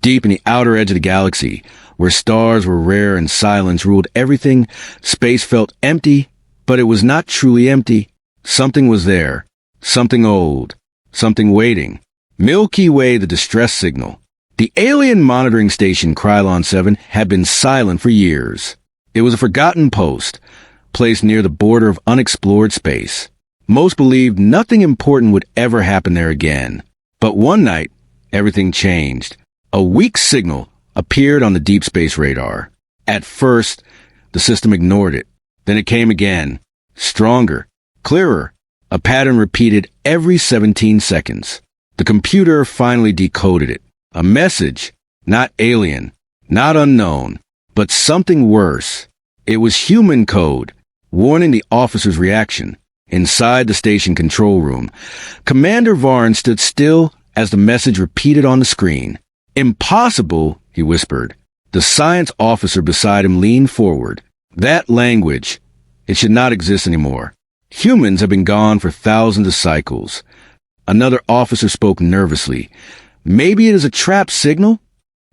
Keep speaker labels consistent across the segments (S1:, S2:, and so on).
S1: Deep in the outer edge of the galaxy, where stars were rare and silence ruled everything, space felt empty, but it was not truly empty. Something was there. Something old. Something waiting. Milky Way, the distress signal. The alien monitoring station Krylon 7 had been silent for years. It was a forgotten post, placed near the border of unexplored space. Most believed nothing important would ever happen there again. But one night, everything changed. A weak signal appeared on the deep space radar. At first, the system ignored it. Then it came again. Stronger. Clearer. A pattern repeated every 17 seconds. The computer finally decoded it. A message. Not alien. Not unknown. But something worse. It was human code, warning the officer's reaction. Inside the station control room, Commander Varn stood still as the message repeated on the screen. "Impossible," he whispered. The science officer beside him leaned forward. "That language, it should not exist anymore. Humans have been gone for thousands of cycles." Another officer spoke nervously. "Maybe it is a trap signal?"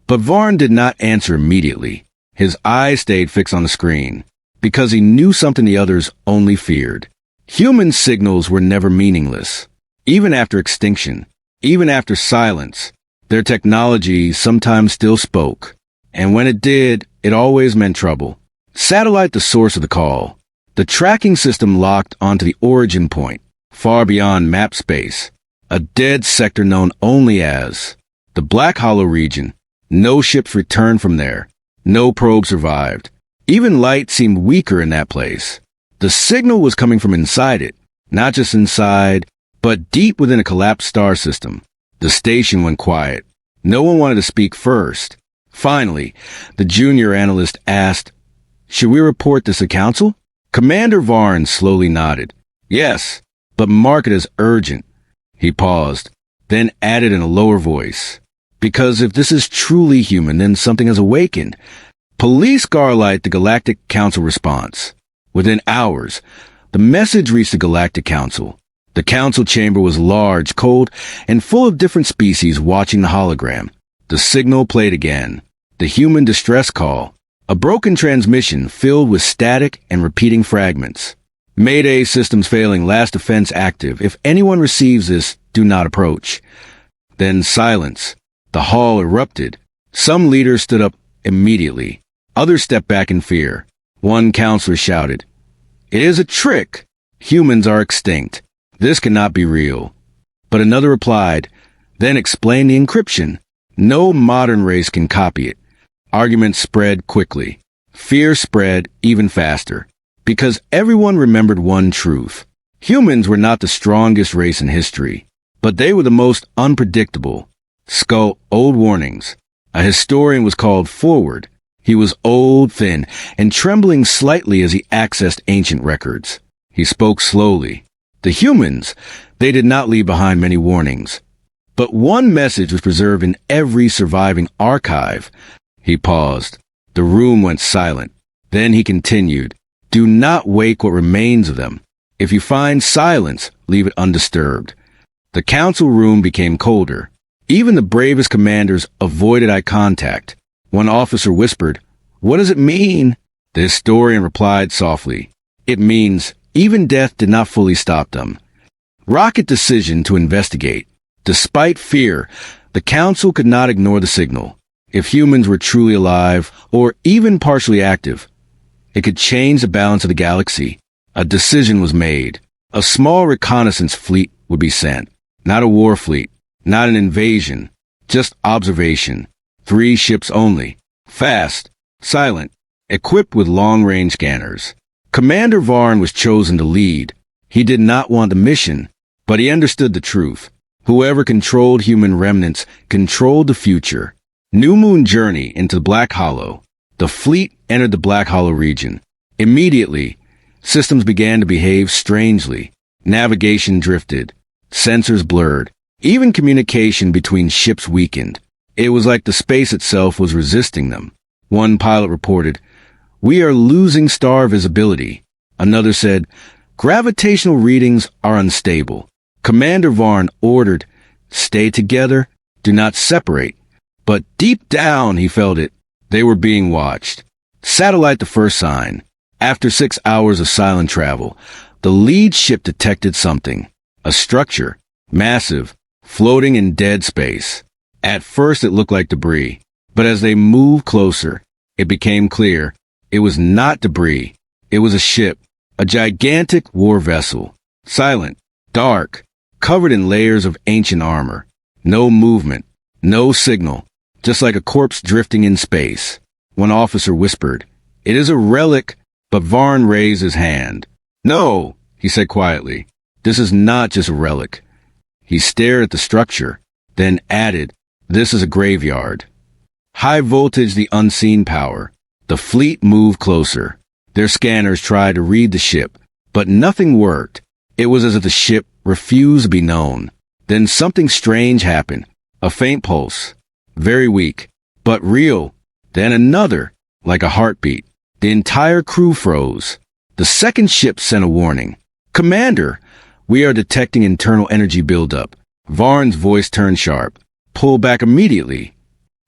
S1: But Varn did not answer immediately. His eyes stayed fixed on the screen, because he knew something the others only feared. Human signals were never meaningless. Even after extinction, even after silence, their technology sometimes still spoke. And when it did, it always meant trouble. Satellite the source of the call. The tracking system locked onto the origin point, far beyond map space. A dead sector known only as the Black Hollow region. No ships returned from there. No probe survived. Even light seemed weaker in that place. The signal was coming from inside it, not just inside, but deep within a collapsed star system. The station went quiet. No one wanted to speak first. Finally, the junior analyst asked, "Should we report this to Council?" Commander Varn slowly nodded. "Yes, but mark it as urgent." He paused, then added in a lower voice, "Because if this is truly human, then something has awakened." Police Garlight the Galactic Council response. Within hours, the message reached the Galactic Council. The council chamber was large, cold, and full of different species watching the hologram. The signal played again. The human distress call. A broken transmission filled with static and repeating fragments. "Mayday systems failing, last defense active. If anyone receives this, do not approach." Then silence. The hall erupted. Some leaders stood up immediately. Others stepped back in fear. One counselor shouted, "It is a trick. Humans are extinct. This cannot be real." But another replied, "Then explain the encryption. No modern race can copy it." Arguments spread quickly. Fear spread even faster. Because everyone remembered one truth. Humans were not the strongest race in history, but they were the most unpredictable. Skull old warnings. A historian was called forward. He was old, thin, and trembling slightly as he accessed ancient records. He spoke slowly. The humans, they did not leave behind many warnings. But one message was preserved in every surviving archive. He paused. The room went silent. Then he continued, "Do not wake what remains of them. If you find silence, leave it undisturbed." The council room became colder. Even the bravest commanders avoided eye contact. One officer whispered, "What does it mean?" The historian replied softly, "It means even death did not fully stop them." Rocket decision to investigate. Despite fear, the council could not ignore the signal. If humans were truly alive, or even partially active, it could change the balance of the galaxy. A decision was made. A small reconnaissance fleet would be sent. Not a war fleet, not an invasion, just observation. 3 ships only. Fast, silent, equipped with long-range scanners. Commander Varn was chosen to lead. He did not want the mission, but he understood the truth. Whoever controlled human remnants controlled the future. New Moon journey into the Black Hollow. The fleet entered the Black Hollow region. Immediately, systems began to behave strangely. Navigation drifted. Sensors blurred. Even communication between ships weakened. It was like the space itself was resisting them. One pilot reported, "We are losing star visibility." Another said, "Gravitational readings are unstable." Commander Varn ordered, "Stay together, do not separate." But deep down, he felt it. They were being watched. Satellite the first sign. After 6 hours of silent travel, the lead ship detected something. A structure. Massive. Floating in dead space. At first it looked like debris. But as they moved closer, it became clear. It was not debris. It was a ship. A gigantic war vessel. Silent. Dark. Covered in layers of ancient armor. No movement. No signal. Just like a corpse drifting in space. One officer whispered, "It is a relic," but Varn raised his hand. "No," he said quietly. "This is not just a relic." He stared at the structure, then added, "This is a graveyard." High voltage, the unseen power. The fleet moved closer. Their scanners tried to read the ship, but nothing worked. It was as if the ship refused to be known. Then something strange happened. A faint pulse. Very weak, but real. Then another, like a heartbeat. The entire crew froze. The second ship sent a warning. "Commander, we are detecting internal energy buildup." Varn's voice turned sharp. "Pull back immediately."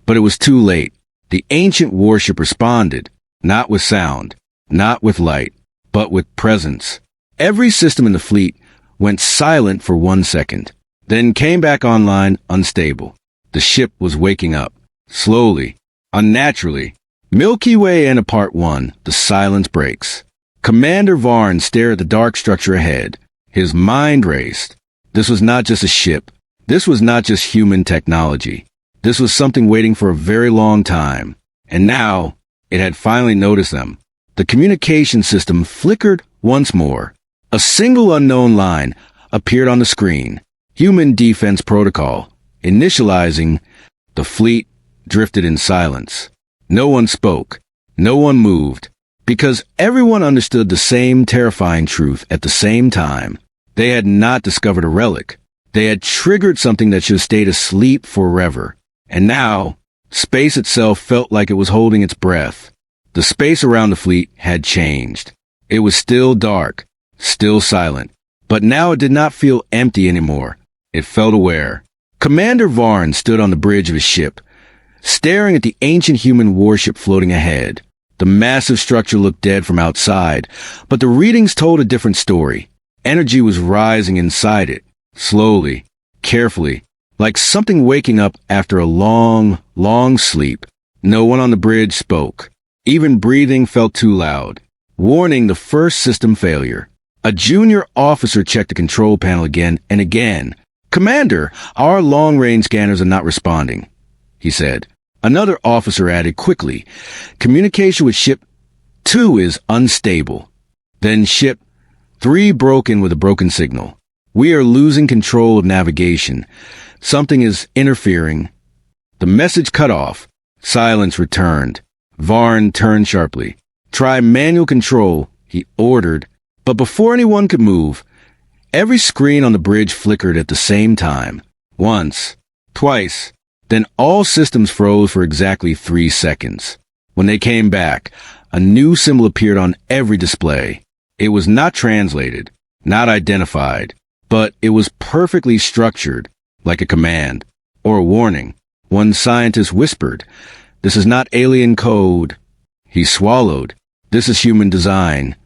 S1: But it was too late. The ancient warship responded, not with sound, not with light, but with presence. Every system in the fleet went silent for 1 second, then came back online unstable. The ship was waking up, slowly, unnaturally. Milky Way and Part 1, the silence breaks. Commander Varn stared at the dark structure ahead. His mind raced. This was not just a ship. This was not just human technology. This was something waiting for a very long time. And now, it had finally noticed them. The communication system flickered once more. A single unknown line appeared on the screen. Human Defense Protocol. Initializing. The fleet drifted in silence. No one spoke. No one moved. Because everyone understood the same terrifying truth at the same time. They had not discovered a relic. They had triggered something that should have stayed asleep forever. And now, space itself felt like it was holding its breath. The space around the fleet had changed. It was still dark, still silent. But now it did not feel empty anymore. It felt aware. Commander Varn stood on the bridge of his ship, staring at the ancient human warship floating ahead. The massive structure looked dead from outside, but the readings told a different story. Energy was rising inside it, slowly, carefully, like something waking up after a long, long sleep. No one on the bridge spoke. Even breathing felt too loud, warning the first system failure. A junior officer checked the control panel again and again. "Commander, our long-range scanners are not responding," he said. Another officer added quickly, "Communication with Ship 2 is unstable." Then Ship 3 broke in with a broken signal. "We are losing control of navigation. Something is interfering." The message cut off. Silence returned. Varn turned sharply. "Try manual control," he ordered. But before anyone could move, every screen on the bridge flickered at the same time. Once, twice, then all systems froze for exactly 3 seconds. When they came back, a new symbol appeared on every display. It was not translated, not identified, but it was perfectly structured, like a command, or a warning. One scientist whispered, "This is not alien code." He swallowed. "This is human design."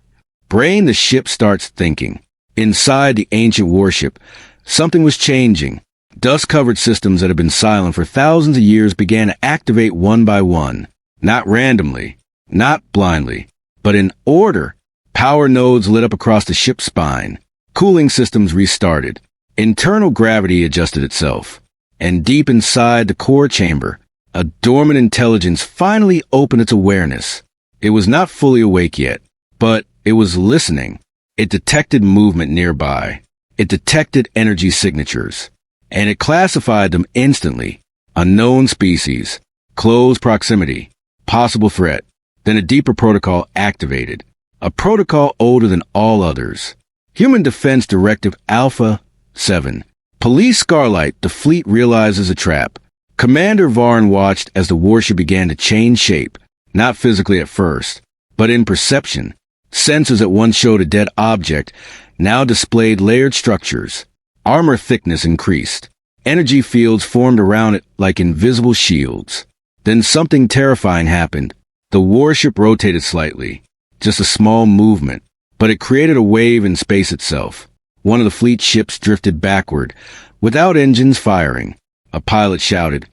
S1: Brain, the ship starts thinking. Inside the ancient warship, something was changing. Dust-covered systems that had been silent for thousands of years began to activate one by one. Not randomly, not blindly, but in order. Power nodes lit up across the ship's spine. Cooling systems restarted. Internal gravity adjusted itself. And deep inside the core chamber, a dormant intelligence finally opened its awareness. It was not fully awake yet, but it was listening. It detected movement nearby. It detected energy signatures. And it classified them instantly. Unknown species, close proximity, possible threat. Then a deeper protocol activated. A protocol older than all others. Human Defense Directive Alpha 7. Police Starlight, the fleet realizes a trap. Commander Varn watched as the warship began to change shape, not physically at first, but in perception. Sensors that once showed a dead object now displayed layered structures. Armor thickness increased. Energy fields formed around it like invisible shields. Then something terrifying happened. The warship rotated slightly. Just a small movement, but it created a wave in space itself. One of the fleet ships drifted backward, without engines firing. A pilot shouted,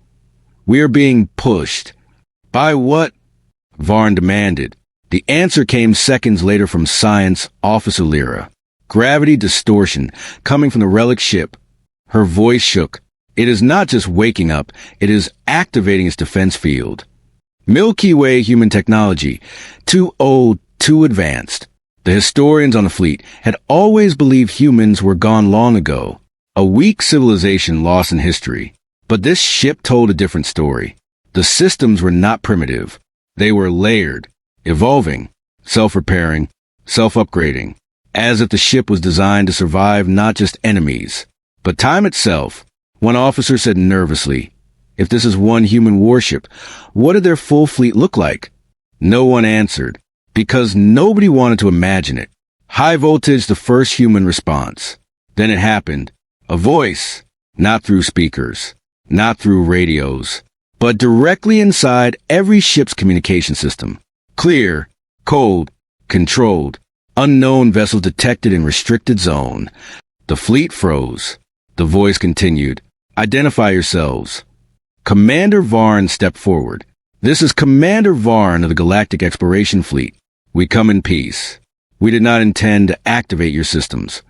S1: "We are being pushed." "By what?" Varn demanded. The answer came seconds later from Science Officer Lyra. "Gravity distortion, coming from the relic ship." Her voice shook. "It is not just waking up, it is activating its defense field." Milky Way human technology, too old, too advanced. The historians on the fleet had always believed humans were gone long ago, a weak civilization lost in history. But this ship told a different story. The systems were not primitive. They were layered, evolving, self-repairing, self-upgrading, as if the ship was designed to survive not just enemies, but time itself. One officer said nervously, "If this is one human warship, what did their full fleet look like?" No one answered, because nobody wanted to imagine it. High voltage, the first human response. Then it happened. A voice, not through speakers, not through radios, but directly inside every ship's communication system. Clear, cold, controlled, unknown vessels detected in restricted zone. The fleet froze. The voice continued, "Identify yourselves." Commander Varn stepped forward. "This is Commander Varn of the Galactic Exploration Fleet. We come in peace. We did not intend to activate your systems."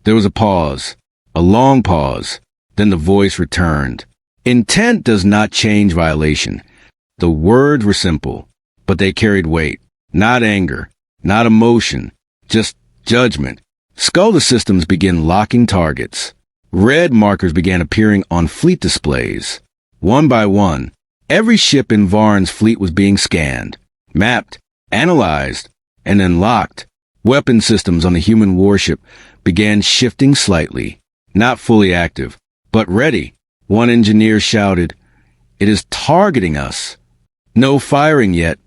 S1: There was a pause, a long pause. Then the voice returned. "Intent does not change violation." The words were simple, but they carried weight. Not anger, not emotion, just judgment. Skull systems began locking targets. Red markers began appearing on fleet displays. One by one, every ship in Varn's fleet was being scanned, mapped, analyzed, and then locked. Weapon systems on the human warship began shifting slightly, not fully active, but ready. One engineer shouted, "It is targeting us." "No firing yet."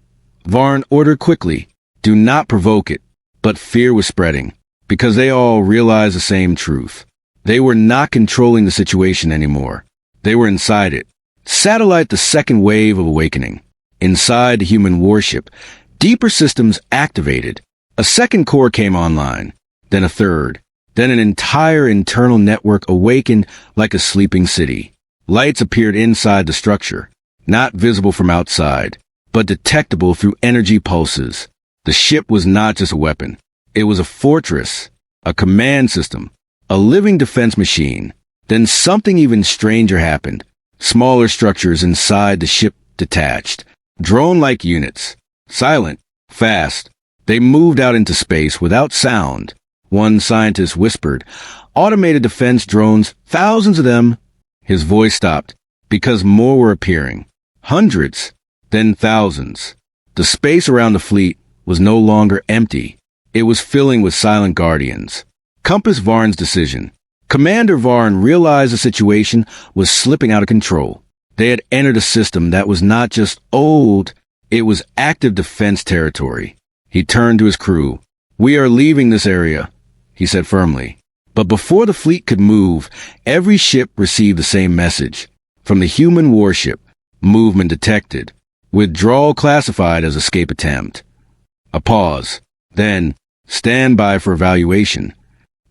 S1: Varn ordered quickly, "Do not provoke it." But fear was spreading, because they all realized the same truth. They were not controlling the situation anymore. They were inside it. Satellite, the second wave of awakening. Inside the human warship, deeper systems activated. A second core came online, then a third. Then an entire internal network awakened like a sleeping city. Lights appeared inside the structure, not visible from outside, but detectable through energy pulses. The ship was not just a weapon. It was a fortress, a command system, a living defense machine. Then something even stranger happened. Smaller structures inside the ship detached, drone-like units, silent, fast. They moved out into space without sound. One scientist whispered, "Automated defense drones, thousands of them." His voice stopped, because more were appearing. Hundreds, then thousands. The space around the fleet was no longer empty. It was filling with silent guardians. Compass Varn's decision. Commander Varn realized the situation was slipping out of control. They had entered a system that was not just old, it was active defense territory. He turned to his crew. "We are leaving this area," he said firmly. But before the fleet could move, every ship received the same message. From the human warship, movement detected. Withdrawal classified as escape attempt. A pause. Then, stand by for evaluation.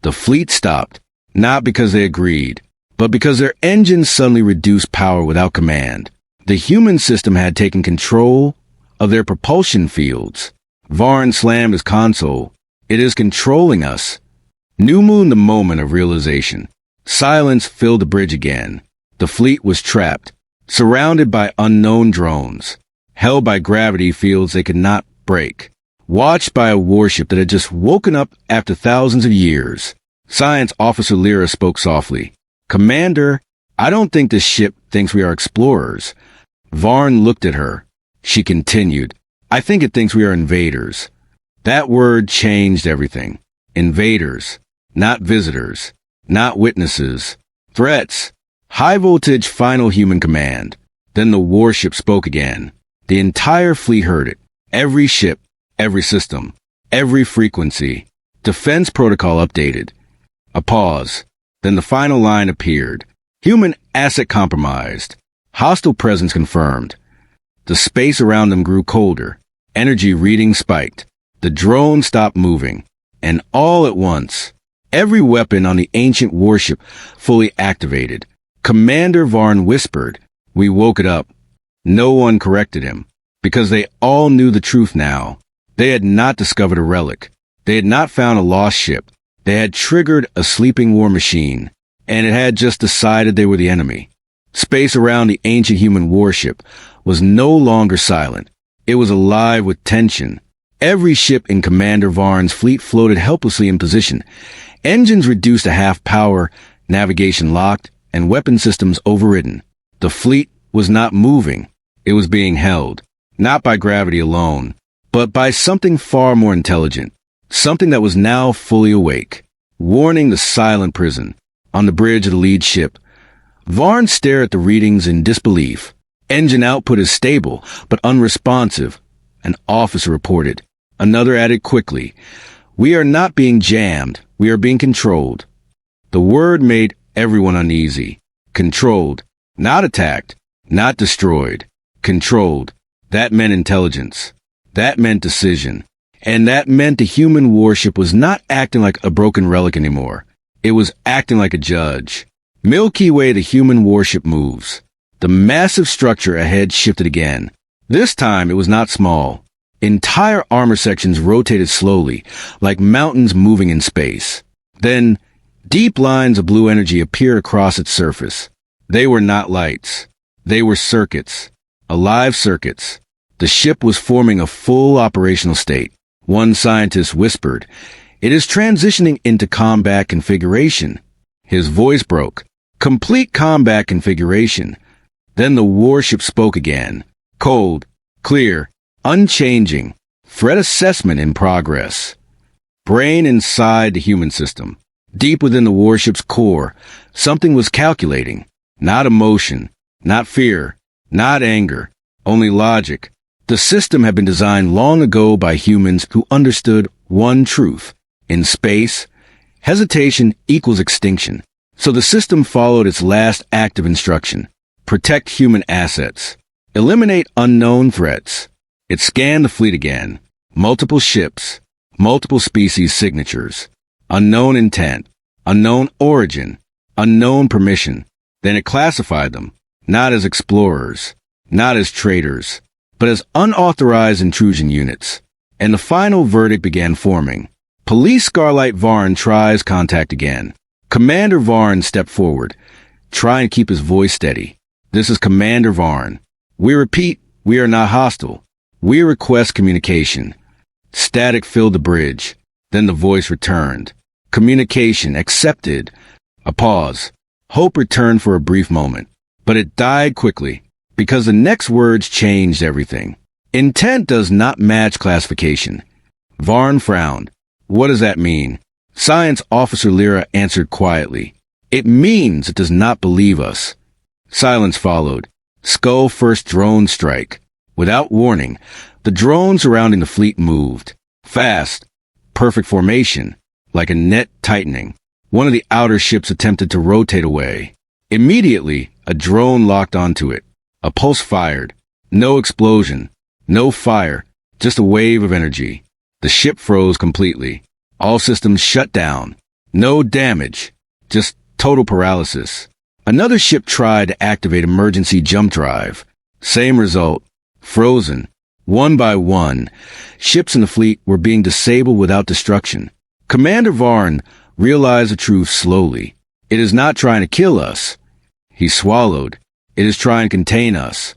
S1: The fleet stopped, not because they agreed, but because their engines suddenly reduced power without command. The human system had taken control of their propulsion fields. Varn slammed his console. "It is controlling us." New moon the moment of realization. Silence filled the bridge again. The fleet was trapped, surrounded by unknown drones, held by gravity fields they could not break, watched by a warship that had just woken up after thousands of years. Science Officer Lyra spoke softly. "Commander, I don't think this ship thinks we are explorers." Varn looked at her. She continued, "I think it thinks we are invaders." That word changed everything. Invaders. Not visitors, not witnesses, threats. High voltage final human command. Then the warship spoke again. The entire fleet heard it. Every ship, every system, every frequency. Defense protocol updated. A pause. Then the final line appeared. Human asset compromised. Hostile presence confirmed. The space around them grew colder. Energy readings spiked. The drone stopped moving. And all at once, every weapon on the ancient warship fully activated. Commander Varn whispered. We woke it up. No one corrected him, because they all knew the truth now. They had not discovered a relic. They had not found a lost ship. They had triggered a sleeping war machine, and it had just decided they were the enemy. Space around the ancient human warship was no longer silent. It was alive with tension. Every ship in Commander Varn's fleet floated helplessly in position. Engines reduced to half power, navigation locked, and weapon systems overridden. The fleet was not moving. It was being held, not by gravity alone, but by something far more intelligent, something that was now fully awake, warning the silent prison. On the bridge of the lead ship, Varn stared at the readings in disbelief. Engine output is stable, but unresponsive, an officer reported. Another added quickly, we are not being jammed, we are being controlled. The word made everyone uneasy. Controlled, not attacked, not destroyed. Controlled. That meant intelligence. That meant decision. And that meant the human warship was not acting like a broken relic anymore. It was acting like a judge. Milky Way, the human warship moves. The massive structure ahead shifted again. This time it was not small. Entire armor sections rotated slowly, like mountains moving in space. Then, deep lines of blue energy appeared across its surface. They were not lights. They were circuits. Alive circuits. The ship was forming a full operational state. One scientist whispered, "It is transitioning into combat configuration." His voice broke. Complete combat configuration. Then the warship spoke again. Cold, clear, unchanging. Threat assessment in progress. Brain inside the human system. Deep within the warship's core, something was calculating. Not emotion, not fear, not anger, only logic. The system had been designed long ago by humans who understood one truth. In space, hesitation equals extinction. So the system followed its last active instruction. Protect human assets. Eliminate unknown threats. It scanned the fleet again. Multiple ships. Multiple species signatures. Unknown intent. Unknown origin. Unknown permission. Then it classified them, not as explorers, not as traitors, but as unauthorized intrusion units. And the final verdict began forming. Police Starlight Varn tries contact again. Commander Varn stepped forward. Try and keep his voice steady. This is Commander Varn. We repeat, we are not hostile. We request communication. Static filled the bridge. Then the voice returned. Communication accepted. A pause. Hope returned for a brief moment. But it died quickly, because the next words changed everything. Intent does not match classification. Varn frowned. What does that mean? Science Officer Lyra answered quietly. It means it does not believe us. Silence followed. Skull first drone strike. Without warning, the drone surrounding the fleet moved. Fast. Perfect formation. Like a net tightening. One of the outer ships attempted to rotate away. Immediately, a drone locked onto it. A pulse fired. No explosion. No fire. Just a wave of energy. The ship froze completely. All systems shut down. No damage. Just total paralysis. Another ship tried to activate emergency jump drive. Same result. Frozen. One by one, ships in the fleet were being disabled without destruction. Commander Varn realized the truth slowly. It is not trying to kill us. He swallowed. It is trying to contain us.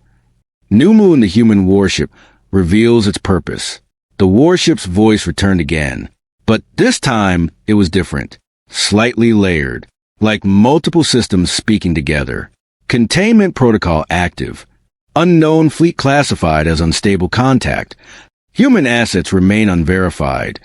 S1: New Moon, the human warship, reveals its purpose. The warship's voice returned again. But this time, it was different. Slightly layered. Like multiple systems speaking together. Containment protocol active. Unknown fleet classified as unstable contact. Human assets remain unverified.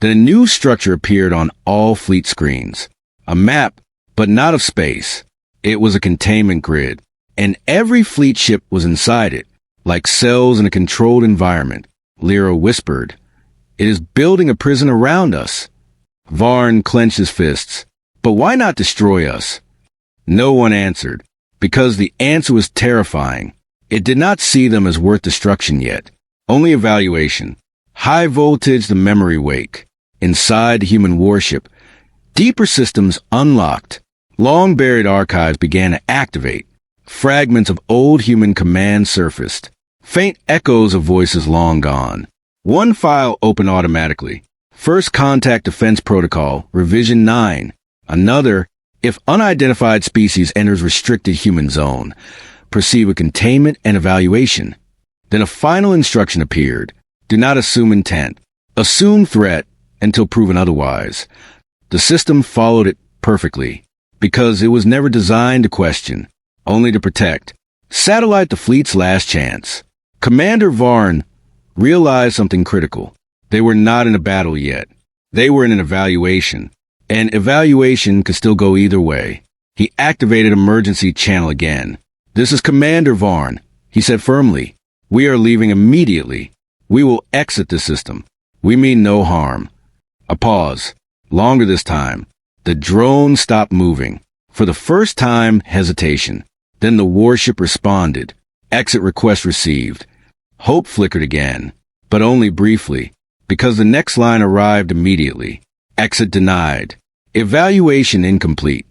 S1: Then a new structure appeared on all fleet screens. A map, but not of space. It was a containment grid. And every fleet ship was inside it, like cells in a controlled environment. Lyra whispered, "It is building a prison around us." Varn clenched his fists. "But why not destroy us?" No one answered, because the answer was terrifying. It did not see them as worth destruction yet. Only evaluation. High voltage, the memory wake. Inside the human warship, deeper systems unlocked. Long-buried archives began to activate. Fragments of old human commands surfaced. Faint echoes of voices long gone. One file opened automatically. First Contact Defense Protocol, Revision 9. Another, if unidentified species enters restricted human zone, proceed with containment and evaluation. Then a final instruction appeared. Do not assume intent. Assume threat until proven otherwise. The system followed it perfectly, because it was never designed to question, only to protect. Satellite the fleet's last chance. Commander Varn realized something critical. They were not in a battle yet. They were in an evaluation. And evaluation could still go either way. He activated emergency channel again. This is Commander Varn, he said firmly. We are leaving immediately. We will exit the system. We mean no harm. A pause. Longer this time. The drone stopped moving. For the first time, hesitation. Then the warship responded. Exit request received. Hope flickered again, but only briefly, because the next line arrived immediately. Exit denied. Evaluation incomplete.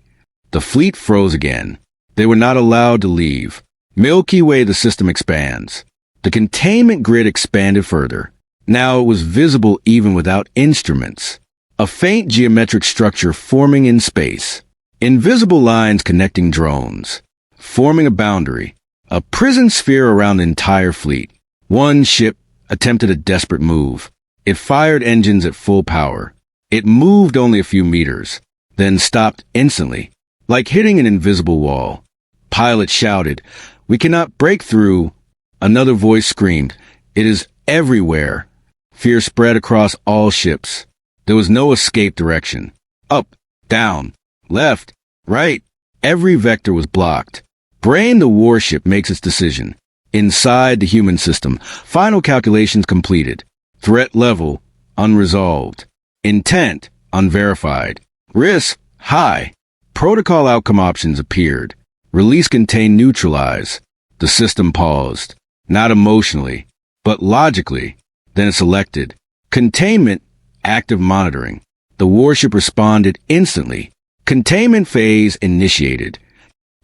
S1: The fleet froze again. They were not allowed to leave. Milky Way, the system expands. The containment grid expanded further. Now it was visible even without instruments. A faint geometric structure forming in space. Invisible lines connecting drones. Forming a boundary. A prison sphere around the entire fleet. One ship attempted a desperate move. It fired engines at full power. It moved only a few meters, then stopped instantly, like hitting an invisible wall. Pilot shouted, "We cannot break through." Another voice screamed, "It is everywhere." Fear spread across all ships. There was no escape direction. Up, down, left, right. Every vector was blocked. Brain, the warship, makes its decision. Inside the human system, final calculations completed. Threat level, unresolved. Intent, unverified. Risk, high. Protocol outcome options appeared. Release contain neutralize. The system paused. Not emotionally, but logically. Then it selected. Containment, active monitoring. The warship responded instantly. Containment phase initiated.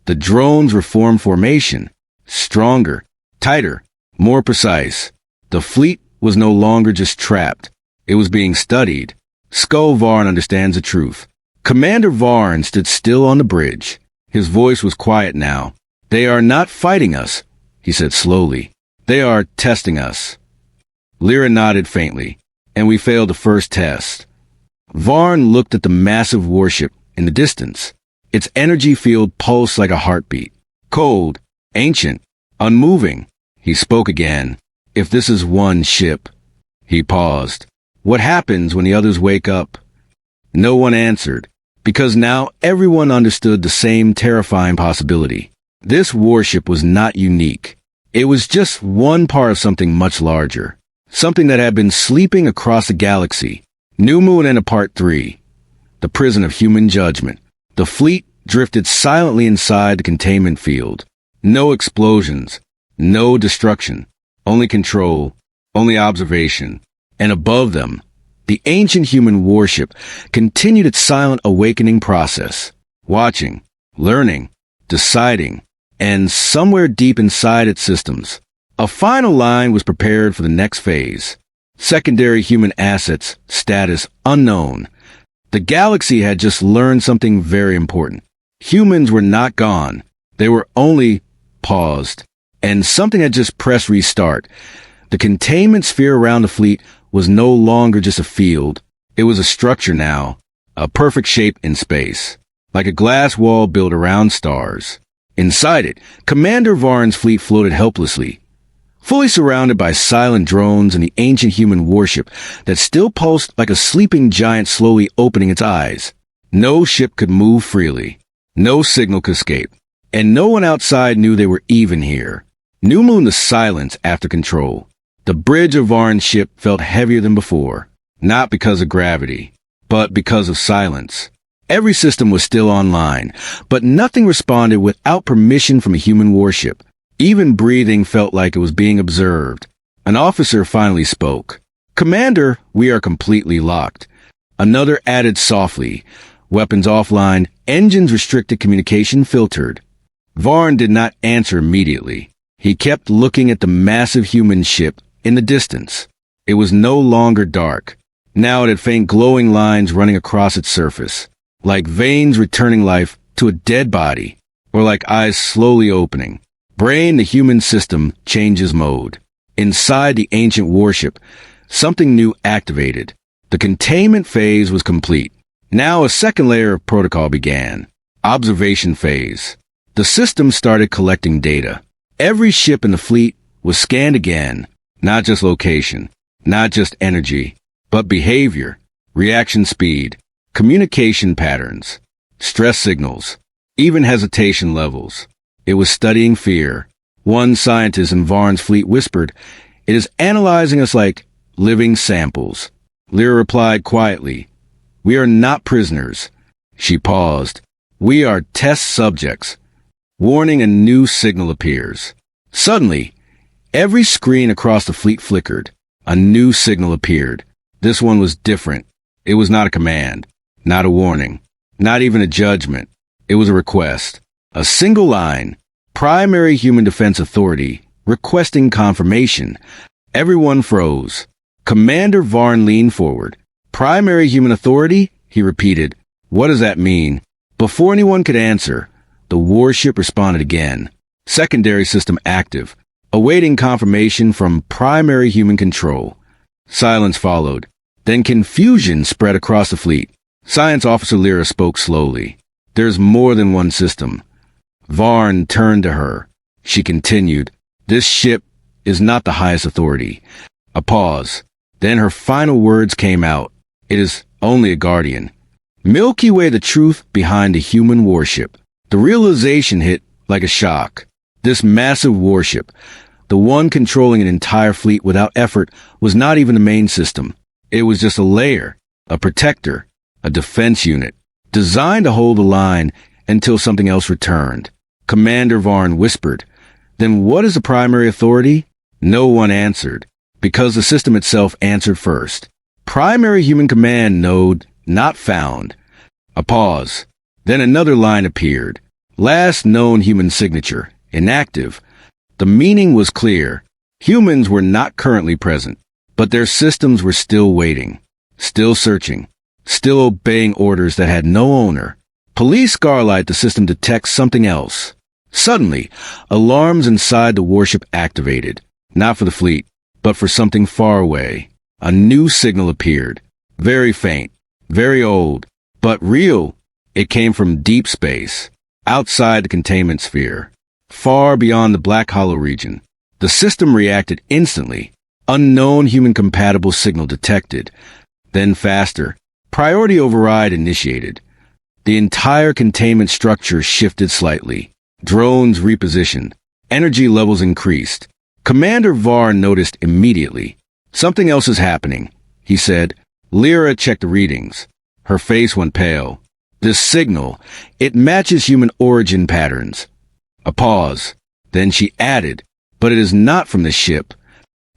S1: The drones reformed formation. Stronger, tighter, more precise. The fleet was no longer just trapped. It was being studied. Skull Varn understands the truth. Commander Varn stood still on the bridge. His voice was quiet now. They are not fighting us, he said slowly. They are testing us. Lyra nodded faintly, and we failed the first test. Varn looked at the massive warship in the distance. Its energy field pulsed like a heartbeat. Cold, ancient, unmoving. He spoke again. If this is one ship. He paused. What happens when the others wake up? No one answered, because now everyone understood the same terrifying possibility. This warship was not unique. It was just one part of something much larger. Something that had been sleeping across the galaxy. New Moon and a Part 3. The prison of human judgment. The fleet drifted silently inside the containment field. No explosions. No destruction. Only control. Only observation. And above them, the ancient human warship continued its silent awakening process. Watching. Learning. Deciding. And somewhere deep inside its systems, a final line was prepared for the next phase. Secondary human assets, status unknown. The galaxy had just learned something very important. Humans were not gone. They were only paused. And something had just pressed restart. The containment sphere around the fleet was no longer just a field. It was a structure now, a perfect shape in space, like a glass wall built around stars. Inside it, Commander Varn's fleet floated helplessly, fully surrounded by silent drones and the ancient human warship that still pulsed like a sleeping giant slowly opening its eyes. No ship could move freely. No signal could escape. And no one outside knew they were even here. New Moon, the silence after control. The bridge of Varn's ship felt heavier than before, not because of gravity, but because of silence. Every system was still online, but nothing responded without permission from a human warship. Even breathing felt like it was being observed. An officer finally spoke. "Commander, we are completely locked." Another added softly, "Weapons offline, engines restricted, communication filtered." Varn did not answer immediately. He kept looking at the massive human ship in the distance. It was no longer dark. Now it had faint glowing lines running across its surface, like veins returning life to a dead body, or like eyes slowly opening. Brain, the human system, changes mode. Inside the ancient warship, something new activated. The containment phase was complete. Now a second layer of protocol began. Observation phase. The system started collecting data. Every ship in the fleet was scanned again, not just location, not just energy, but behavior, reaction speed, communication patterns, stress signals, even hesitation levels. It was studying fear. One scientist in Varn's fleet whispered, "It is analyzing us like living samples." Lyra replied quietly, "We are not prisoners." She paused. "We are test subjects." Warning, a new signal appears. Suddenly, every screen across the fleet flickered. A new signal appeared. This one was different. It was not a command, not a warning, not even a judgment. It was a request. A single line. Primary Human Defense Authority, requesting confirmation. Everyone froze. Commander Varn leaned forward. "Primary Human Authority?" he repeated. "What does that mean?" Before anyone could answer, the warship responded again. Secondary system active, awaiting confirmation from primary human control. Silence followed. Then confusion spread across the fleet. Science Officer Lyra spoke slowly. "There's more than one system." Varn turned to her. She continued, "This ship is not the highest authority." A pause. Then her final words came out. "It is only a guardian." Milky Way, the truth behind the human warship. The realization hit like a shock. This massive warship, the one controlling an entire fleet without effort, was not even the main system. It was just a layer, a protector, a defense unit, designed to hold the line until something else returned. Commander Varn whispered, "Then what is the primary authority?" No one answered, because the system itself answered first. "Primary Human Command node not found." A pause. Then another line appeared. "Last known human signature, inactive." The meaning was clear. Humans were not currently present, but their systems were still waiting, still searching, still obeying orders that had no owner. Police Starlight, the system detects something else. Suddenly, alarms inside the warship activated, not for the fleet, but for something far away. A new signal appeared, very faint, very old, but real. It came from deep space, outside the containment sphere, far beyond the Black Hollow region. The system reacted instantly. Unknown human-compatible signal detected. Then faster. Priority override initiated. The entire containment structure shifted slightly. Drones repositioned. Energy levels increased. Commander Varn noticed immediately. "Something else is happening," he said. Lyra checked the readings. Her face went pale. "This signal, it matches human origin patterns." A pause. Then she added, "But it is not from the ship."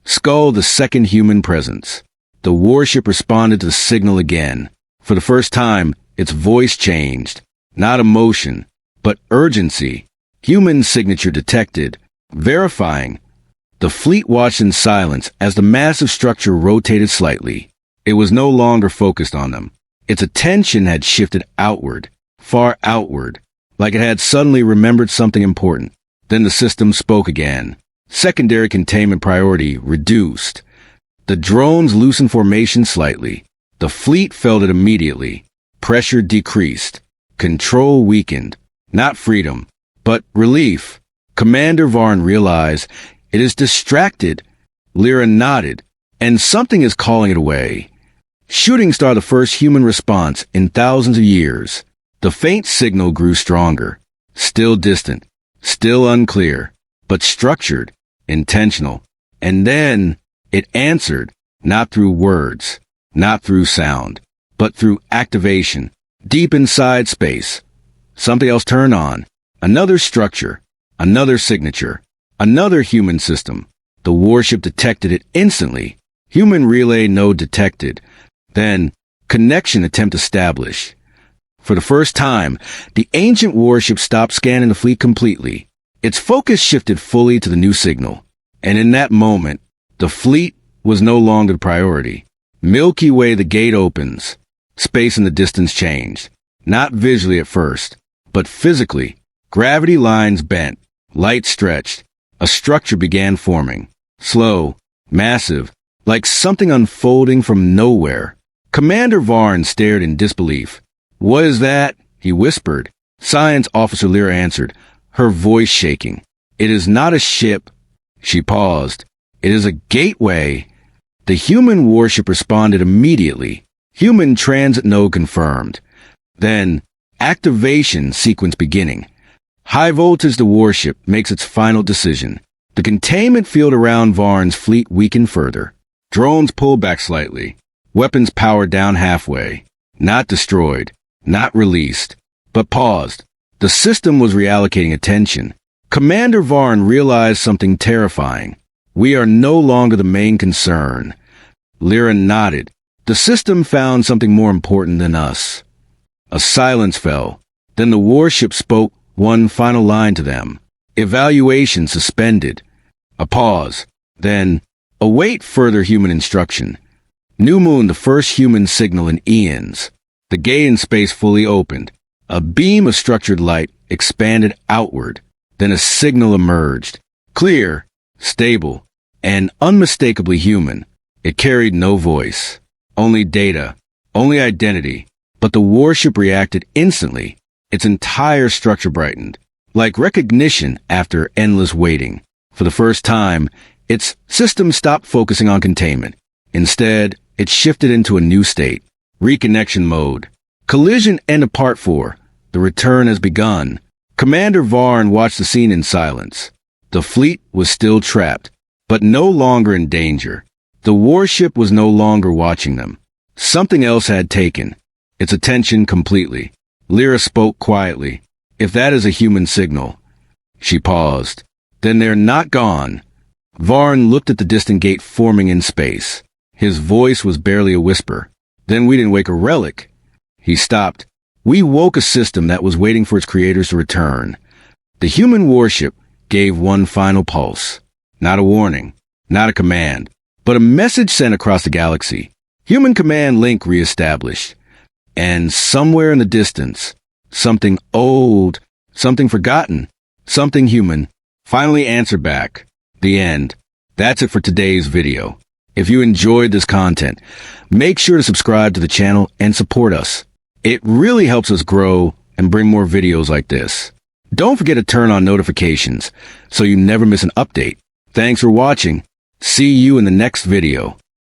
S1: Skull, the second human presence. The warship responded to the signal again. For the first time, its voice changed. Not emotion, but urgency. Human signature detected. Verifying. The fleet watched in silence as the massive structure rotated slightly. It was no longer focused on them. Its attention had shifted outward, far outward, like it had suddenly remembered something important. Then the system spoke again. Secondary containment priority reduced. The drones loosened formation slightly. The fleet felt it immediately. Pressure decreased. Control weakened. Not freedom, but relief. Commander Varn realized it is distracted. Lyra nodded, and something is calling it away. Shooting star, the first human response in thousands of years. The faint signal grew stronger. Still distant. Still unclear. But structured. Intentional. And then it answered, not through words, not through sound, but through activation. Deep inside space, something else turned on. Another structure, another signature, another human system. The warship detected it instantly. Human relay node detected. Then, connection attempt established. For the first time, the ancient warship stopped scanning the fleet completely. Its focus shifted fully to the new signal. And in that moment, the fleet was no longer the priority. Milky Way, the gate opens. Space in the distance changed. Not visually at first, but physically. Gravity lines bent. Light stretched. A structure began forming. Slow, massive, like something unfolding from nowhere. Commander Varn stared in disbelief. "What is that?" he whispered. Science Officer Lyra answered, her voice shaking. "It is not a ship." She paused. "It is a gateway." The human warship responded immediately. Human transit node confirmed. Then, activation sequence beginning. High voltage, the warship makes its final decision. The containment field around Varn's fleet weakened further. Drones pulled back slightly. Weapons powered down halfway. Not destroyed. Not released. But paused. The system was reallocating attention. Commander Varn realized something terrifying. "We are no longer the main concern." Lyra nodded. "The system found something more important than us." A silence fell. Then the warship spoke one final line to them. Evaluation suspended. A pause. Then, await further human instruction. New Moon, the first human signal in eons. The gate in space fully opened. A beam of structured light expanded outward. Then a signal emerged. Clear, stable, and unmistakably human. It carried no voice. Only data. Only identity. But the warship reacted instantly. Its entire structure brightened. Like recognition after endless waiting. For the first time, its system stopped focusing on containment. Instead, it shifted into a new state. Reconnection mode. Collision end of Part 4. The return has begun. Commander Varn watched the scene in silence. The fleet was still trapped, but no longer in danger. The warship was no longer watching them. Something else had taken its attention completely. Lyra spoke quietly. "If that is a human signal." She paused. "Then they're not gone." Varn looked at the distant gate forming in space. His voice was barely a whisper. "Then we didn't wake a relic." He stopped. "We woke a system that was waiting for its creators to return." The human warship gave one final pulse. Not a warning, not a command, but a message sent across the galaxy. Human command link reestablished. And somewhere in the distance, something old, something forgotten, something human, finally answered back. The end. That's it for today's video. If you enjoyed this content, make sure to subscribe to the channel and support us. It really helps us grow and bring more videos like this. Don't forget to turn on notifications so you never miss an update. Thanks for watching. See you in the next video.